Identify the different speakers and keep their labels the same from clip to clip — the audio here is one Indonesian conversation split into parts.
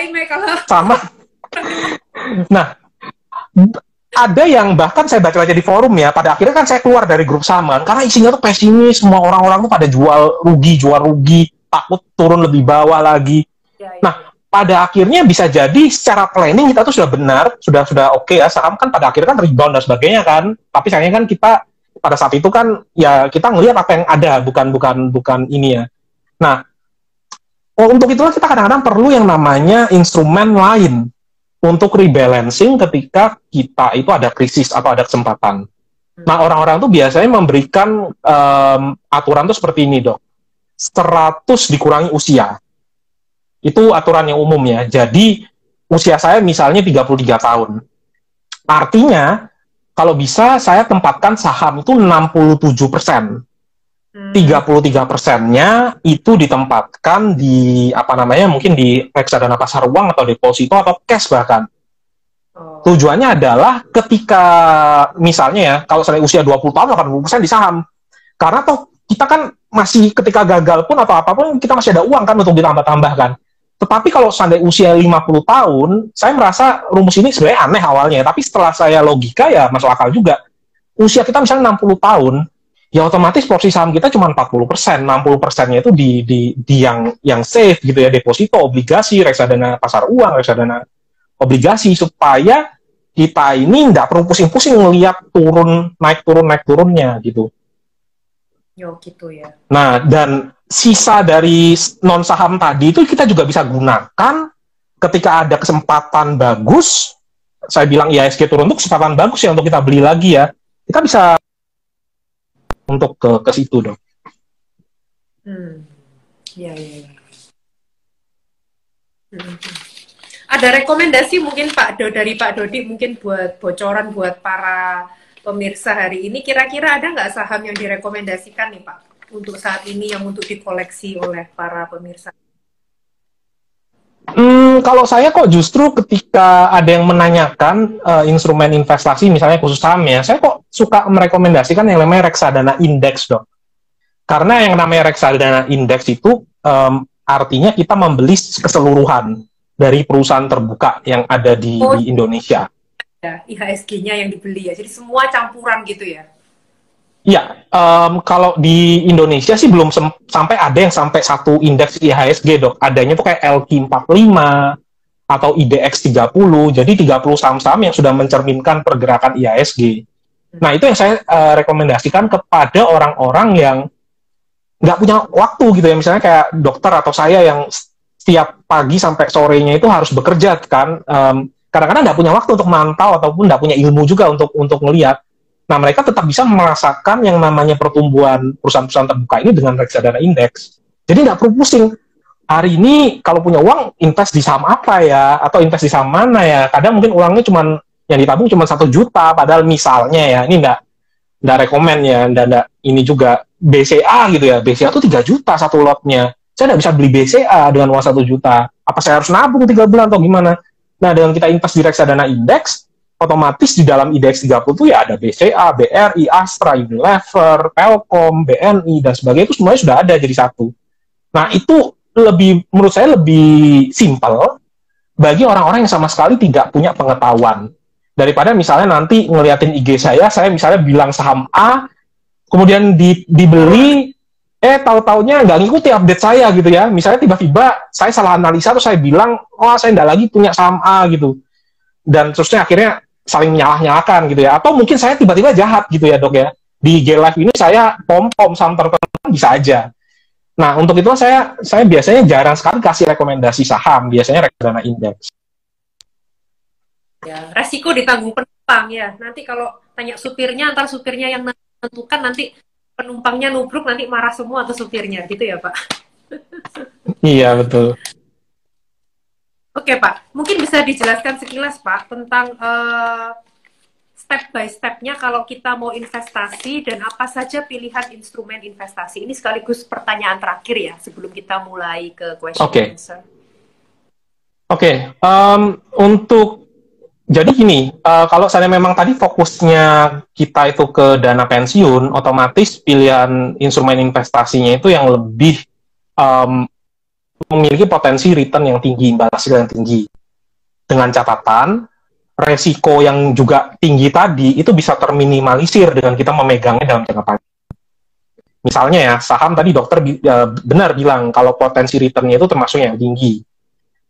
Speaker 1: Doain Mei kalau.
Speaker 2: Sama. Nah, ada yang bahkan saya baca-baca di forum ya, pada akhirnya kan saya keluar dari grup saham karena isinya tuh pesimis, semua orang-orang tuh pada jual rugi, takut turun lebih bawah lagi. Nah, pada akhirnya bisa jadi secara planning kita tuh sudah benar, sudah oke ya, saham kan pada akhirnya kan rebound dan sebagainya kan. Tapi sayangnya kan kita pada saat itu kan ya kita ngelihat apa yang ada, bukan ini ya. Nah, untuk itulah kita kadang-kadang perlu yang namanya instrumen lain untuk rebalancing ketika kita itu ada krisis atau ada kesempatan. Nah, orang-orang tuh biasanya memberikan aturan tuh seperti ini, Dok. 100 dikurangi usia. Itu aturan yang umum ya. Jadi usia saya misalnya 33 tahun. Artinya kalau bisa saya tempatkan saham itu 67%. 33%-nya itu ditempatkan di mungkin di reksadana pasar uang atau deposito atau cash bahkan. Tujuannya adalah ketika misalnya ya, kalau saya usia 20 tahun 80% di saham. Karena toh kita kan masih ketika gagal pun atau apapun kita masih ada uang kan untuk ditambah-tambahkan. Tetapi kalau seandainya usia 50 tahun, saya merasa rumus ini sebenarnya aneh awalnya. Tapi setelah saya logika ya masuk akal juga. Usia kita misalnya 60 tahun, ya otomatis porsi saham kita cuma 40%. 60%-nya itu di yang safe gitu ya, deposito, obligasi, reksadana pasar uang, reksadana obligasi, supaya kita ini nggak perlu pusing-pusing ngelihat naik turunnya gitu.
Speaker 1: Yo gitu ya.
Speaker 2: Nah, dan sisa dari non saham tadi itu kita juga bisa gunakan ketika ada kesempatan bagus. Saya bilang IHSG turun, untuk kesempatan bagus ya untuk kita beli lagi ya. Kita bisa untuk ke situ, Dok.
Speaker 1: Ya. Ada rekomendasi mungkin dari Pak Dodi mungkin buat bocoran buat para pemirsa hari ini, kira-kira ada nggak saham yang direkomendasikan nih Pak untuk saat ini yang untuk dikoleksi oleh para pemirsa?
Speaker 2: Kalau saya kok justru ketika ada yang menanyakan instrumen investasi misalnya khusus saham ya, saya kok suka merekomendasikan yang namanya reksadana indeks, Dok. Karena yang namanya reksadana indeks itu artinya kita membeli keseluruhan dari perusahaan terbuka yang ada di Indonesia.
Speaker 1: Ya, IHSG-nya yang dibeli ya, jadi semua campuran gitu ya?
Speaker 2: Iya, kalau di Indonesia sih belum sampai ada yang sampai satu indeks IHSG, Dok. Adanya tuh kayak LQ45 atau IDX 30, jadi 30 saham-saham yang sudah mencerminkan pergerakan IHSG. Nah, itu yang saya rekomendasikan kepada orang-orang yang nggak punya waktu gitu ya, misalnya kayak dokter atau saya yang setiap pagi sampai sorenya itu harus bekerja kan, kadang-kadang nggak punya waktu untuk mantau ataupun nggak punya ilmu juga untuk ngelihat. Nah, mereka tetap bisa merasakan yang namanya pertumbuhan perusahaan-perusahaan terbuka ini dengan reksadana indeks. Jadi nggak perlu pusing. Hari ini kalau punya uang, invest di saham apa ya? Atau invest di saham mana ya? Kadang mungkin uangnya yang ditabung cuma 1 juta, padahal misalnya ya, ini nggak rekomen ya, dan ini juga BCA gitu ya. BCA tuh 3 juta satu lotnya. Saya nggak bisa beli BCA dengan uang 1 juta. Apa saya harus nabung 3 bulan atau gimana? Nah, dengan kita invest di reksadana indeks, otomatis di dalam IDX 30 itu ya ada BCA, BRI, Astra, Unilever, Telkom, BNI, dan sebagainya, itu semuanya sudah ada jadi satu. Nah, itu menurut saya lebih simpel bagi orang-orang yang sama sekali tidak punya pengetahuan. Daripada misalnya nanti ngeliatin IG saya misalnya bilang saham A, kemudian dibeli, tahu-taunya nggak ngikuti update saya gitu ya. Misalnya tiba-tiba saya salah analisa, terus saya bilang, saya nggak lagi punya saham A gitu. Dan terusnya akhirnya saling menyalah-nyalakan gitu ya. Atau mungkin saya tiba-tiba jahat gitu ya, Dok ya. Di G-Live ini saya pom-pom saham tertentu bisa aja. Nah, untuk itu saya biasanya jarang sekali kasih rekomendasi saham, biasanya reksadana indeks.
Speaker 1: Ya, resiko ditanggung penumpang ya. Nanti kalau tanya supirnya, antar supirnya yang menentukan, nanti penumpangnya nubruk, nanti marah semua ke supirnya, gitu ya Pak?
Speaker 2: Iya, betul.
Speaker 1: Oke Pak, mungkin bisa dijelaskan sekilas Pak tentang step by step-nya kalau kita mau investasi dan apa saja pilihan instrumen investasi. Ini sekaligus pertanyaan terakhir ya sebelum kita mulai ke question and answer.
Speaker 2: Untuk jadi gini, kalau saya memang tadi fokusnya kita itu ke dana pensiun, otomatis pilihan instrumen investasinya itu yang lebih memiliki potensi return yang tinggi, imbal hasil yang tinggi. Dengan catatan, resiko yang juga tinggi tadi itu bisa terminimalisir dengan kita memegangnya dalam jangka panjang. Misalnya ya, saham tadi dokter benar bilang kalau potensi returnnya itu termasuk yang tinggi.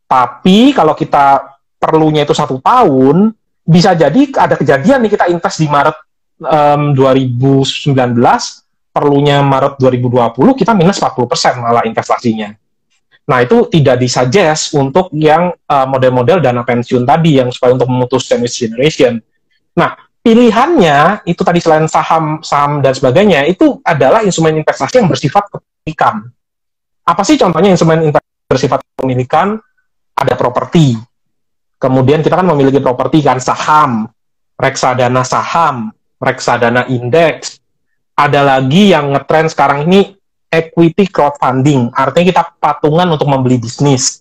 Speaker 2: Tapi kalau kita perlunya itu 1 tahun, bisa jadi ada kejadian nih kita invest di Maret 2019, perlunya Maret 2020, kita minus 40% malah investasinya. Nah, itu tidak disuggest untuk yang model-model dana pensiun tadi, yang supaya untuk memutus sandwich generation. Nah, pilihannya itu tadi selain saham, saham dan sebagainya, itu adalah instrumen investasi yang bersifat kepemilikan. Apa sih contohnya instrumen investasi bersifat kepemilikan? Ada properti. Kemudian kita kan memiliki properti kan, saham, reksadana saham, reksadana indeks. Ada lagi yang ngetrend sekarang ini equity crowdfunding, artinya kita patungan untuk membeli bisnis.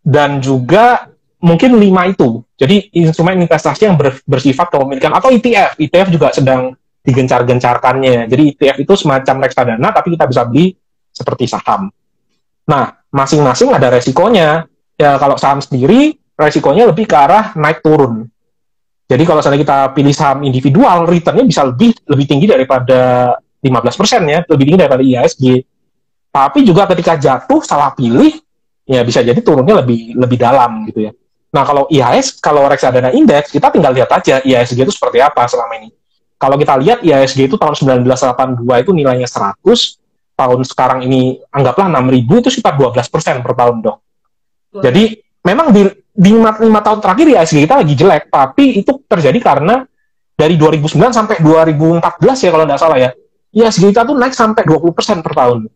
Speaker 2: Dan juga mungkin 5 itu. Jadi instrumen investasi yang bersifat kepemilikan, atau ETF. ETF juga sedang digencar-gencarkannya. Jadi ETF itu semacam reksadana, tapi kita bisa beli seperti saham. Nah, masing-masing ada resikonya. Ya, kalau saham sendiri, resikonya lebih ke arah naik turun. Jadi kalau misalnya kita pilih saham individual, returnnya bisa lebih tinggi daripada 15% ya, lebih tinggi daripada IHSG. Tapi juga ketika jatuh salah pilih, ya bisa jadi turunnya lebih dalam gitu ya. Nah, kalau kalau reksadana indeks, kita tinggal lihat aja IHSG itu seperti apa selama ini. Kalau kita lihat IHSG itu tahun 1982 itu nilainya 100, tahun sekarang ini anggaplah 6.000, itu sekitar 12% per tahun, Dok. Jadi memang di 5 tahun terakhir IHSG kita lagi jelek, tapi itu terjadi karena dari 2009 sampai 2014 ya kalau nggak salah ya, IHSG kita tuh naik sampai 20% per tahun.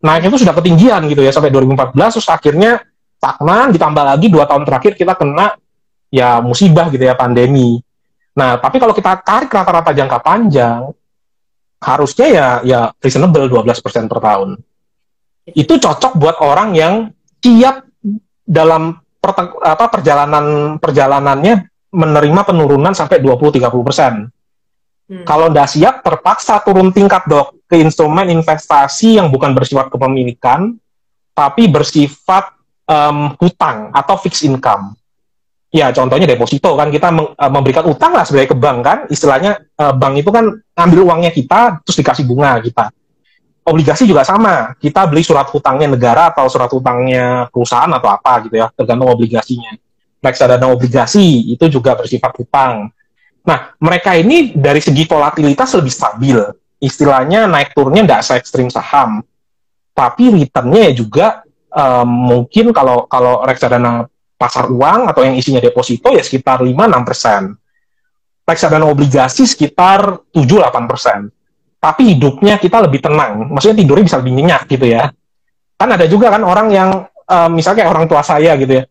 Speaker 2: Naiknya itu sudah ketinggian gitu ya, sampai 2014, terus akhirnya stagnan, ditambah lagi 2 tahun terakhir kita kena ya musibah gitu ya, pandemi. Nah, tapi kalau kita tarik rata-rata jangka panjang, harusnya ya reasonable 12% per tahun. Itu cocok buat orang yang siap dalam perjalanannya menerima penurunan sampai 20-30%. Kalau nggak siap, terpaksa turun tingkat, Dok, ke instrumen investasi yang bukan bersifat kepemilikan, tapi bersifat hutang atau fixed income. Ya, contohnya deposito kan, kita memberikan utang lah sebagai ke bank kan, istilahnya bank itu kan ambil uangnya kita, terus dikasih bunga kita. Obligasi juga sama, kita beli surat hutangnya negara atau surat hutangnya perusahaan atau apa gitu ya, tergantung obligasinya. Reksadana obligasi itu juga bersifat hutang. Nah, mereka ini dari segi volatilitas lebih stabil. Istilahnya naik turunnya nggak se-ekstrim saham. Tapi returnnya juga mungkin kalau reksadana pasar uang atau yang isinya deposito ya sekitar 5-6%. Reksadana obligasi sekitar 7-8%. Tapi hidupnya kita lebih tenang. Maksudnya tidurnya bisa lebih nyenyak gitu ya. Kan ada juga kan orang yang, misalnya kayak orang tua saya gitu ya,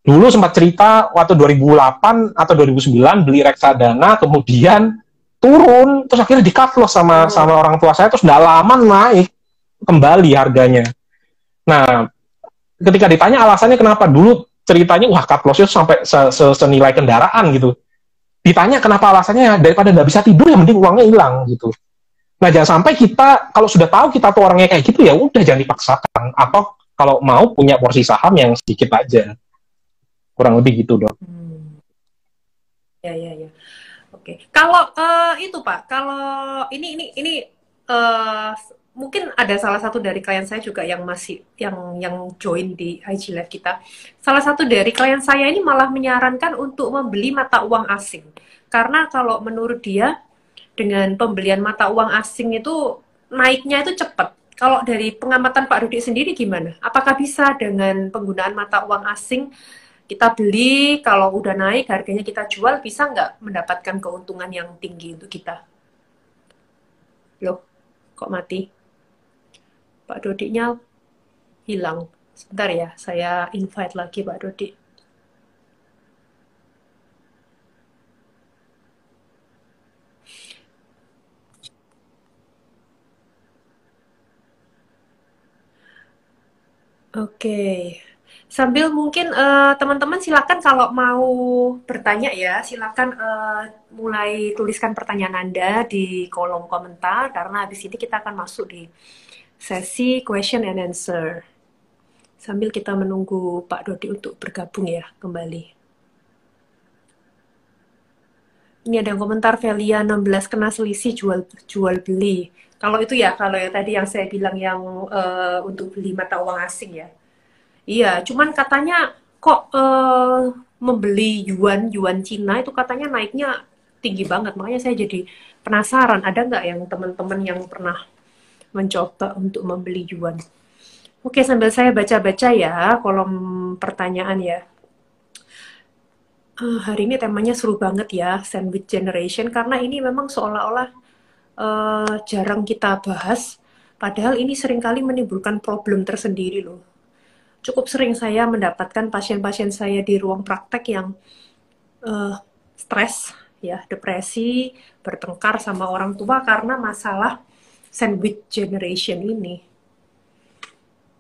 Speaker 2: dulu sempat cerita waktu 2008 atau 2009 beli reksadana, kemudian turun, terus akhirnya di-cut loss sama orang tua saya, terus nggak lama naik kembali harganya. Nah, ketika ditanya alasannya kenapa, dulu ceritanya, wah cut loss-nya sampai senilai kendaraan gitu. Ditanya kenapa alasannya, daripada nggak bisa tidur, ya mending uangnya hilang gitu. Nah, jangan sampai kita, kalau sudah tahu kita tuh orangnya kayak gitu, ya udah jangan dipaksakan. Atau kalau mau punya porsi saham yang sedikit aja. Kurang lebih gitu, Dok.
Speaker 1: Ya. Oke. Kalau itu Pak, kalau ini mungkin ada salah satu dari klien saya juga yang masih yang join di IG Live kita. Salah satu dari klien saya ini malah menyarankan untuk membeli mata uang asing. Karena kalau menurut dia dengan pembelian mata uang asing itu naiknya itu cepat. Kalau dari pengamatan Pak Rudi sendiri gimana? Apakah bisa dengan penggunaan mata uang asing kita beli, kalau udah naik harganya kita jual, bisa nggak mendapatkan keuntungan yang tinggi untuk kita? Loh, kok mati? Pak Dodinya hilang. Sebentar ya, saya invite lagi Pak Dodi. Oke, sambil mungkin teman-teman silakan kalau mau bertanya ya, silakan mulai tuliskan pertanyaan Anda di kolom komentar karena habis ini kita akan masuk di sesi question and answer. Sambil kita menunggu Pak Dodi untuk bergabung ya kembali. Ini ada yang komentar Velia 16 kena selisih jual beli. Kalau itu ya, kalau yang tadi yang saya bilang yang untuk beli mata uang asing ya. Iya, cuman katanya kok membeli yuan Cina itu katanya naiknya tinggi banget. Makanya saya jadi penasaran, ada nggak yang teman-teman yang pernah mencoba untuk membeli yuan? Oke, sambil saya baca-baca ya kolom pertanyaan ya. Hari ini temanya seru banget ya, sandwich generation, karena ini memang seolah-olah jarang kita bahas, padahal ini seringkali menimbulkan problem tersendiri loh. Cukup sering saya mendapatkan pasien-pasien saya di ruang praktek yang stres, ya, depresi, bertengkar sama orang tua karena masalah sandwich generation ini.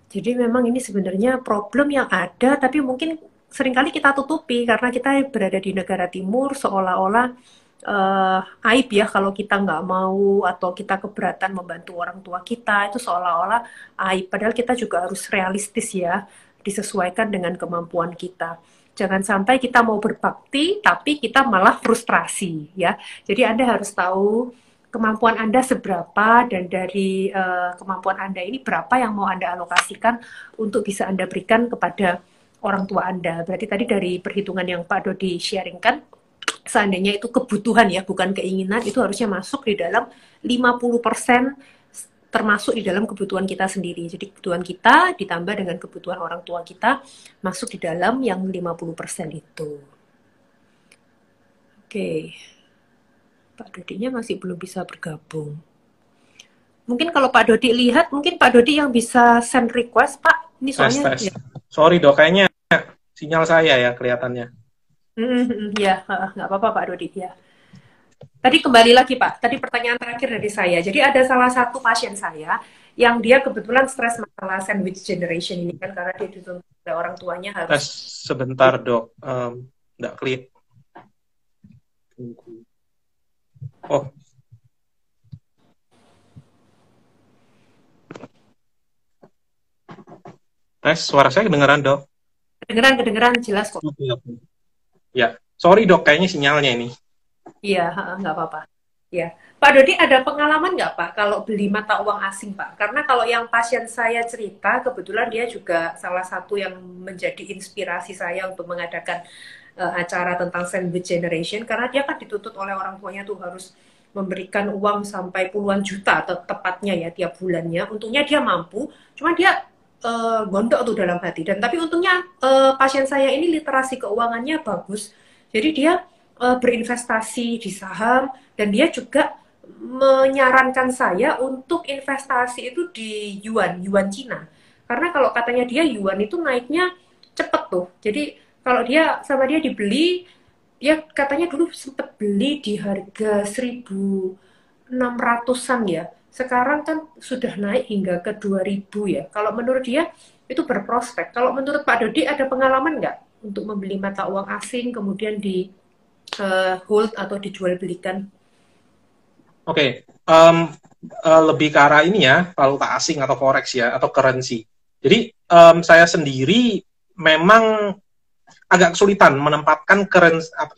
Speaker 1: Jadi memang ini sebenarnya problem yang ada, tapi mungkin seringkali kita tutupi karena kita berada di negara timur, seolah-olah aib ya kalau kita nggak mau atau kita keberatan membantu orang tua kita, itu seolah-olah aib. Padahal kita juga harus realistis ya, disesuaikan dengan kemampuan kita. Jangan sampai kita mau berbakti, tapi kita malah frustrasi ya. Jadi Anda harus tahu kemampuan Anda seberapa, dan dari kemampuan Anda ini berapa yang mau Anda alokasikan untuk bisa Anda berikan kepada orang tua Anda. Berarti tadi dari perhitungan yang Pak Dodi sharingkan, seandainya itu kebutuhan ya, bukan keinginan, itu harusnya masuk di dalam 50% termasuk di dalam kebutuhan kita sendiri. Jadi kebutuhan kita ditambah dengan kebutuhan orang tua kita masuk di dalam yang 50% itu. Oke. Pak Dodinya masih belum bisa bergabung. Mungkin kalau Pak Dodi lihat, mungkin Pak Dodi yang bisa send request, Pak. Ini soalnya
Speaker 2: tes. Ya. Sorry dok, kayaknya sinyal saya ya kelihatannya.
Speaker 1: Ya, nggak apa-apa Pak Dodi ya. Tadi kembali lagi Pak, tadi pertanyaan terakhir dari saya. Jadi ada salah satu pasien saya yang dia kebetulan stres masalah sandwich generation ini kan, karena dia dituntut oleh orang tuanya harus.
Speaker 2: Tes sebentar dok, nggak klik. Oh. Tes, suara saya kedengeran dok?
Speaker 1: Kedengeran, jelas kok.
Speaker 2: Ya, sorry dok, kayaknya sinyalnya ini.
Speaker 1: Iya, nggak apa-apa. Ya, Pak Dodi ada pengalaman nggak Pak kalau beli mata uang asing Pak? Karena kalau yang pasien saya cerita, kebetulan dia juga salah satu yang menjadi inspirasi saya untuk mengadakan acara tentang sandwich generation, karena dia kan dituntut oleh orang tuanya tuh harus memberikan uang sampai puluhan juta tepatnya ya tiap bulannya. Untungnya dia mampu, cuma dia gondok tuh dalam hati. Dan tapi untungnya pasien saya ini literasi keuangannya bagus, jadi dia berinvestasi di saham, dan dia juga menyarankan saya untuk investasi itu di yuan Cina. Karena kalau katanya dia yuan itu naiknya cepet tuh. Jadi kalau sama dia dibeli, dia katanya dulu sempat beli di harga 1.600-an ya. Sekarang kan sudah naik hingga ke 2.000 ya. Kalau menurut dia itu berprospek. Kalau menurut Pak Dodi ada pengalaman nggak untuk membeli mata uang asing kemudian di hold atau dijual belikan?
Speaker 2: Oke, lebih ke arah ini ya, valuta asing atau forex ya, atau currency. Jadi saya sendiri memang agak kesulitan menempatkan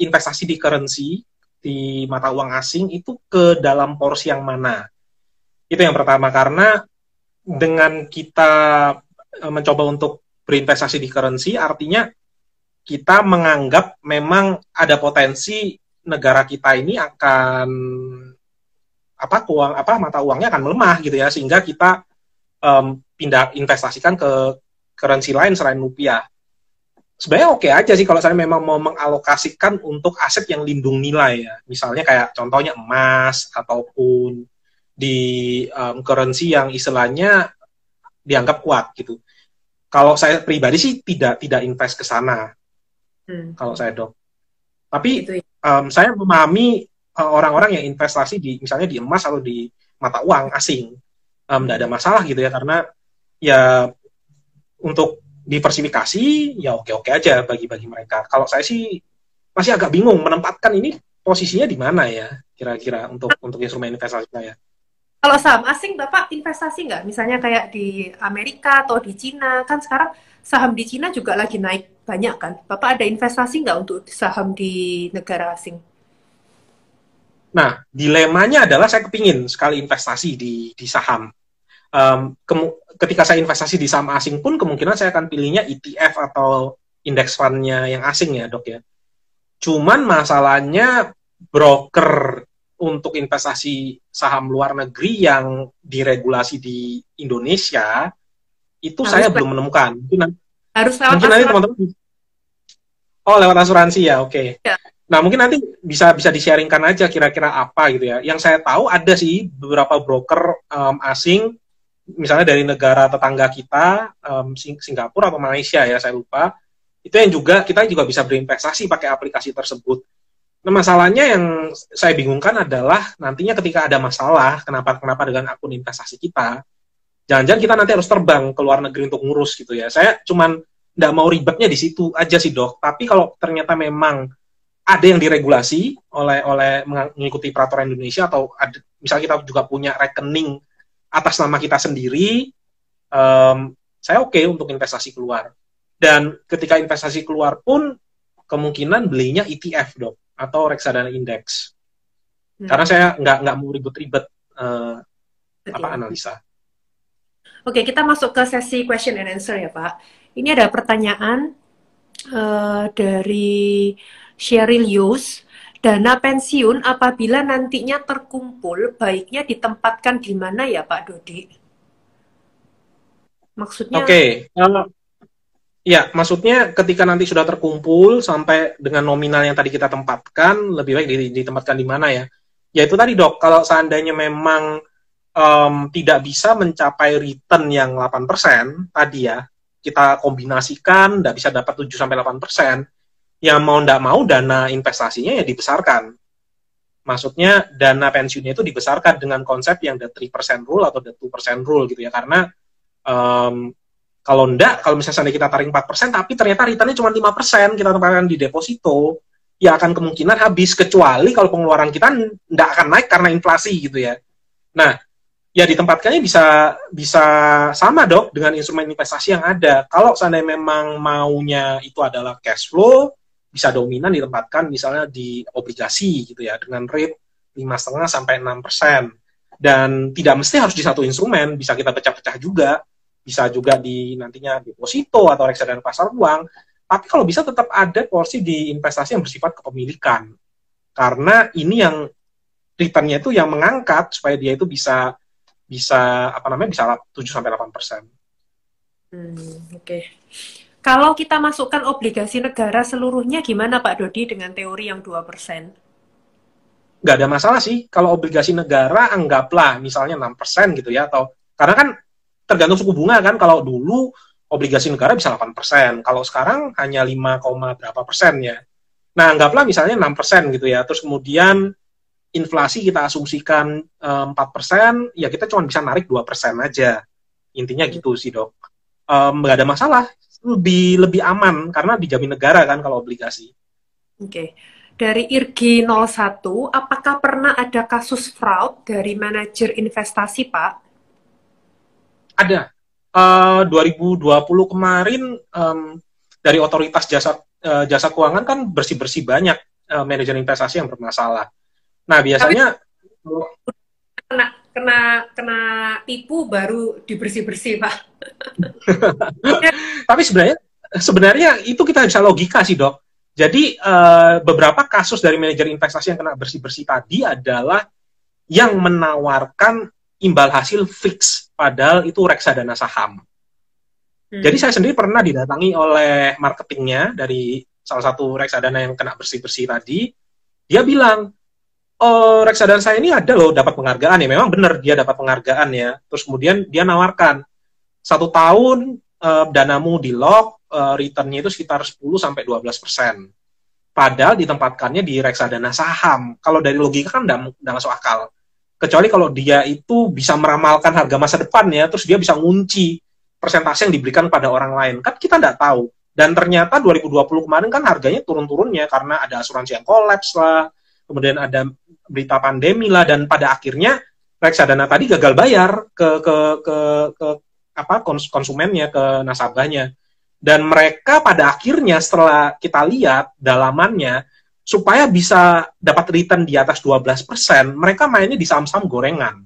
Speaker 2: investasi di currency, di mata uang asing itu ke dalam porsi yang mana. Itu yang pertama, karena dengan kita mencoba untuk berinvestasi di currency, artinya kita menganggap memang ada potensi negara kita ini akan mata uangnya akan melemah gitu ya, sehingga kita pindah investasikan ke currency lain selain rupiah. Sebenarnya oke aja sih kalau saya memang mau mengalokasikan untuk aset yang lindung nilai ya, misalnya kayak contohnya emas ataupun di currency yang istilahnya dianggap kuat gitu. Kalau saya pribadi sih tidak invest ke sana. Kalau saya dok. Tapi saya memahami orang-orang yang investasi di misalnya di emas atau di mata uang asing, tidak ada masalah gitu ya, karena ya untuk diversifikasi ya oke-oke aja bagi mereka. Kalau saya sih masih agak bingung menempatkan ini posisinya di mana ya kira-kira untuk instrumen investasi saya.
Speaker 1: Kalau saham asing, Bapak investasi nggak? Misalnya kayak di Amerika atau di Cina, kan sekarang saham di Cina juga lagi naik banyak kan? Bapak ada investasi nggak untuk saham di negara asing?
Speaker 2: Nah, dilemanya adalah saya kepingin sekali investasi di saham. Ketika saya investasi di saham asing pun kemungkinan saya akan pilihnya ETF atau indeks fund-nya yang asing ya, Dok ya. Cuman masalahnya broker untuk investasi saham luar negeri yang diregulasi di Indonesia itu
Speaker 1: Harus
Speaker 2: saya belum menemukan.
Speaker 1: harus lewat
Speaker 2: Mungkin nanti
Speaker 1: asuransi.
Speaker 2: teman-teman, oh lewat asuransi ya, oke. Okay.
Speaker 1: Ya.
Speaker 2: Nah mungkin nanti bisa di-sharingkan aja kira-kira apa gitu ya. Yang saya tahu ada sih beberapa broker asing, misalnya dari negara tetangga kita, Singapura atau Malaysia ya, saya lupa. Itu yang juga kita juga bisa berinvestasi pakai aplikasi tersebut. Nah, masalahnya yang saya bingungkan adalah nantinya ketika ada masalah, kenapa dengan akun investasi kita, jangan-jangan kita nanti harus terbang ke luar negeri untuk ngurus gitu ya. Saya cuman nggak mau ribetnya di situ aja sih, Dok. Tapi kalau ternyata memang ada yang diregulasi oleh mengikuti peraturan Indonesia atau ada, misalnya kita juga punya rekening atas nama kita sendiri, saya oke untuk investasi keluar. Dan ketika investasi keluar pun kemungkinan belinya ETF, Dok, atau reksadana indeks. Karena saya nggak mau ribet-ribet analisa.
Speaker 1: Oke, kita masuk ke sesi question and answer ya, Pak. Ini ada pertanyaan dari Sheryl Yus. Dana pensiun apabila nantinya terkumpul, baiknya ditempatkan di mana ya, Pak Dodi? Maksudnya?
Speaker 2: Oke. Ya, maksudnya ketika nanti sudah terkumpul sampai dengan nominal yang tadi kita tempatkan, lebih baik ditempatkan di mana ya? Ya itu tadi, Dok, kalau seandainya memang tidak bisa mencapai return yang 8% tadi ya, kita kombinasikan, tidak bisa dapat 7-8%, ya mau tidak mau dana investasinya ya dibesarkan. Maksudnya dana pensiunnya itu dibesarkan dengan konsep yang the 3% rule atau the 2% rule gitu ya, karena kalau misalnya kita tarik 4%, tapi ternyata returnnya cuma 5%, kita tempatkan di deposito, ya akan kemungkinan habis, kecuali kalau pengeluaran kita tidak akan naik karena inflasi gitu ya. Nah, ya ditempatkannya bisa sama, Dok, dengan instrumen investasi yang ada. Kalau seandainya memang maunya itu adalah cash flow, bisa dominan ditempatkan misalnya di obligasi gitu ya, dengan rate 5,5-6%. Dan tidak mesti harus di satu instrumen, bisa kita pecah-pecah juga. Bisa juga di nantinya deposito atau reksadana pasar uang, tapi kalau bisa tetap ada porsi di investasi yang bersifat kepemilikan, karena ini yang returnnya itu yang mengangkat supaya dia itu bisa 7-8%.
Speaker 1: Oke. Kalau kita masukkan obligasi negara seluruhnya gimana Pak Dodi dengan teori yang 2%?
Speaker 2: Nggak ada masalah sih kalau obligasi negara anggaplah misalnya 6% gitu ya, atau karena kan tergantung suku bunga kan, kalau dulu obligasi negara bisa 8%, kalau sekarang hanya 5, berapa persen ya. Nah, anggaplah misalnya 6% gitu ya, terus kemudian inflasi kita asumsikan 4%, ya kita cuma bisa narik 2% aja. Intinya gitu sih, Dok. Nggak ada masalah, lebih aman karena dijamin negara kan kalau obligasi.
Speaker 1: Oke. Dari Irgi 01, apakah pernah ada kasus fraud dari manajer investasi, Pak?
Speaker 2: Ada. 2020 kemarin dari otoritas jasa keuangan kan bersih-bersih banyak manajer investasi yang bermasalah. Nah, biasanya
Speaker 1: kena tipu baru dibersih-bersih, Pak.
Speaker 2: Tapi sebenarnya itu kita bisa logika sih, Dok. Jadi beberapa kasus dari manajer investasi yang kena bersih-bersih tadi adalah yang menawarkan imbal hasil fix, padahal itu reksadana saham. Jadi saya sendiri pernah didatangi oleh marketingnya dari salah satu reksadana yang kena bersih-bersih tadi. Dia bilang, oh, reksadana saya ini ada loh dapat penghargaan ya. Memang benar dia dapat penghargaan ya. Terus kemudian dia nawarkan 1 tahun danamu di lock, returnnya itu sekitar 10-12%. Padahal ditempatkannya di reksadana saham. Kalau dari logika kan nggak masuk akal. Kecuali kalau dia itu bisa meramalkan harga masa depan ya, terus dia bisa ngunci persentase yang diberikan pada orang lain. Kan kita nggak tahu. Dan ternyata 2020 kemarin kan harganya turun-turunnya karena ada asuransi yang kolaps lah, kemudian ada berita pandemi lah, dan pada akhirnya reksadana tadi gagal bayar ke apa konsumennya, ke nasabahnya. Dan mereka pada akhirnya setelah kita lihat dalamannya, supaya bisa dapat return di atas 12%, mereka mainnya di saham-saham gorengan.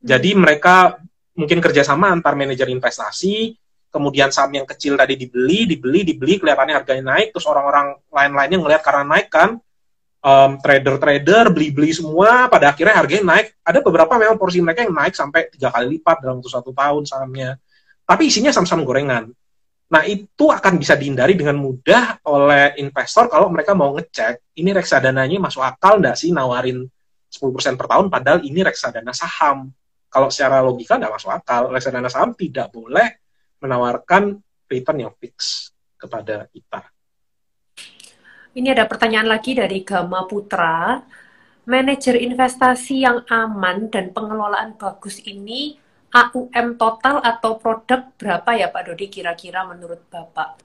Speaker 2: Jadi mereka mungkin kerjasama antar manajer investasi, kemudian saham yang kecil tadi dibeli, kelihatannya harganya naik, terus orang-orang lain-lainnya ngelihat karena naik kan, trader-trader beli-beli semua, pada akhirnya harganya naik. Ada beberapa memang porsi mereka yang naik sampai 3 kali lipat dalam satu tahun sahamnya. Tapi isinya saham-saham gorengan. Nah, itu akan bisa dihindari dengan mudah oleh investor kalau mereka mau ngecek, ini reksadananya masuk akal nggak sih nawarin 10% per tahun, padahal ini reksadana saham. Kalau secara logika nggak masuk akal. Reksadana saham tidak boleh menawarkan return yang fix kepada kita.
Speaker 1: Ini ada pertanyaan lagi dari Gama Putra. Manajer investasi yang aman dan pengelolaan bagus ini AUM total atau produk berapa ya Pak Dodi kira-kira menurut Bapak?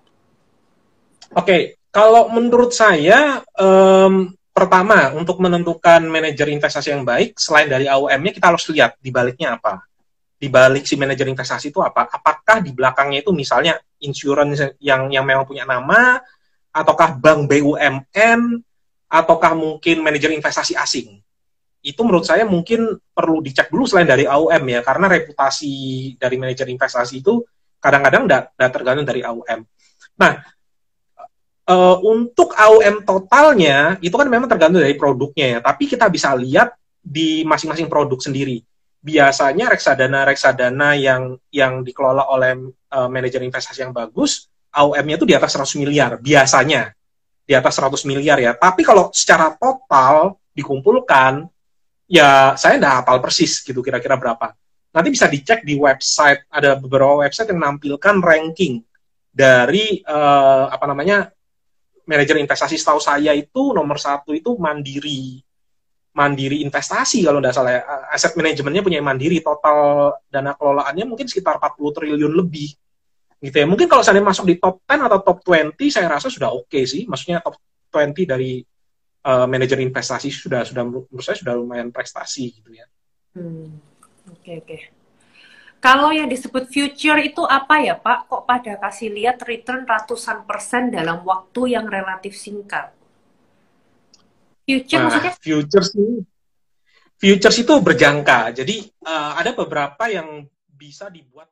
Speaker 2: Oke, kalau menurut saya, pertama, untuk menentukan manajer investasi yang baik, selain dari AUM-nya, kita harus lihat di baliknya apa. Di balik si manajer investasi itu apa? Apakah di belakangnya itu misalnya insurance yang memang punya nama, ataukah bank BUMN, ataukah mungkin manajer investasi asing? Itu menurut saya mungkin perlu dicek dulu selain dari AUM ya, karena reputasi dari manajer investasi itu kadang-kadang tidak tergantung dari AUM. Nah, untuk AUM totalnya itu kan memang tergantung dari produknya ya, tapi kita bisa lihat di masing-masing produk sendiri. Biasanya reksadana yang dikelola oleh manajer investasi yang bagus, AUM-nya itu di atas 100 miliar, biasanya di atas 100 miliar ya. Tapi kalau secara total dikumpulkan, ya saya nggak hafal persis gitu kira-kira berapa. Nanti bisa dicek di website, ada beberapa website yang menampilkan ranking dari apa namanya, manajer investasi. Setahu saya itu nomor 1 itu Mandiri Investasi kalau nggak salah ya. Aset manajemennya punya Mandiri, total dana kelolaannya mungkin sekitar 40 triliun lebih gitu ya. Mungkin kalau saya masuk di top 10 atau top 20 saya rasa sudah oke sih, maksudnya top 20 dari manajer investasi sudah menurut saya sudah lumayan prestasi gitu ya.
Speaker 1: Oke. Kalau yang disebut future itu apa ya Pak? Kok pada kasih lihat return ratusan persen dalam waktu yang relatif singkat? Future
Speaker 2: Nah,
Speaker 1: maksudnya?
Speaker 2: futures itu berjangka. Jadi ada beberapa yang bisa dibuat